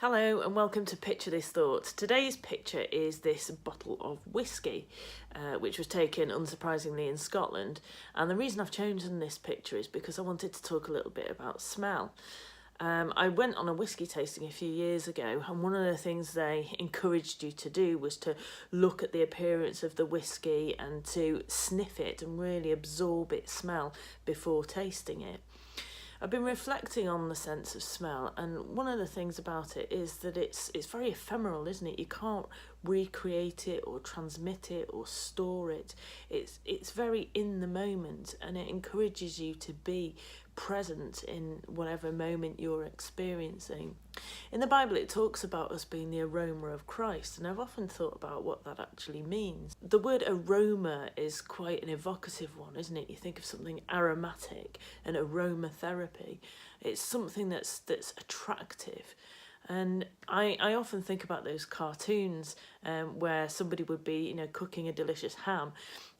Hello and welcome to Picture This Thought. Today's picture is this bottle of whiskey, which was taken unsurprisingly in Scotland. And the reason I've chosen this picture is because I wanted to talk a little bit about smell. I went on a whiskey tasting a few years ago, and one of the things they encouraged you to do was to look at the appearance of the whiskey and to sniff it and really absorb its smell before tasting it. I've been reflecting on the sense of smell, and one of the things about it is that it's very ephemeral, isn't it? You can't recreate it or transmit it or store it. It's very in the moment, and it encourages you to be present in whatever moment you're experiencing. In the Bible, it talks about us being the aroma of Christ, and I've often thought about what that actually means. The word aroma is quite an evocative one, isn't it? You think of something aromatic and aromatherapy. It's something that's attractive. And I often think about those cartoons where somebody would be, cooking a delicious ham,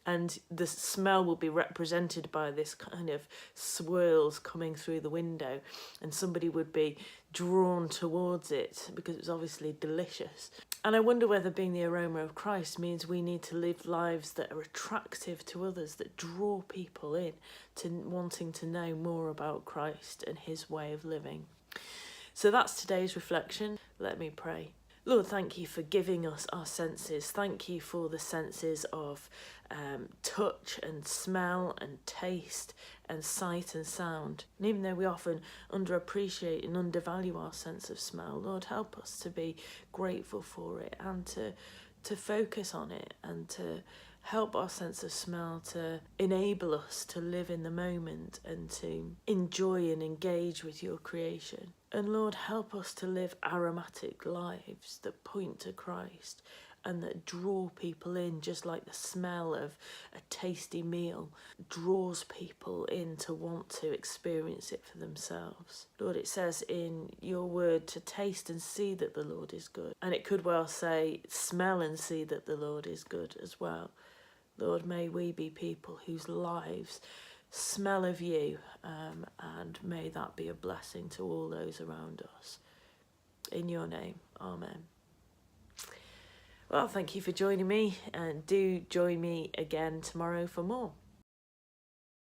and the smell will be represented by this kind of swirls coming through the window, and somebody would be drawn towards it because it's obviously delicious. And I wonder whether being the aroma of Christ means we need to live lives that are attractive to others, that draw people in to wanting to know more about Christ and his way of living. So that's today's reflection. Let me pray. Lord, thank you for giving us our senses. Thank you for the senses of touch and smell and taste and sight and sound. And even though we often underappreciate and undervalue our sense of smell, Lord, help us to be grateful for it and to focus on it and to help our sense of smell to enable us to live in the moment and to enjoy and engage with your creation. And Lord, help us to live aromatic lives that point to Christ and that draw people in, just like the smell of a tasty meal draws people in to want to experience it for themselves. Lord, it says in your word to taste and see that the Lord is good. And it could well say smell and see that the Lord is good as well. Lord, may we be people whose lives smell of you, and may that be a blessing to all those around us. In your name, amen. Well, thank you for joining me, and do join me again tomorrow for more.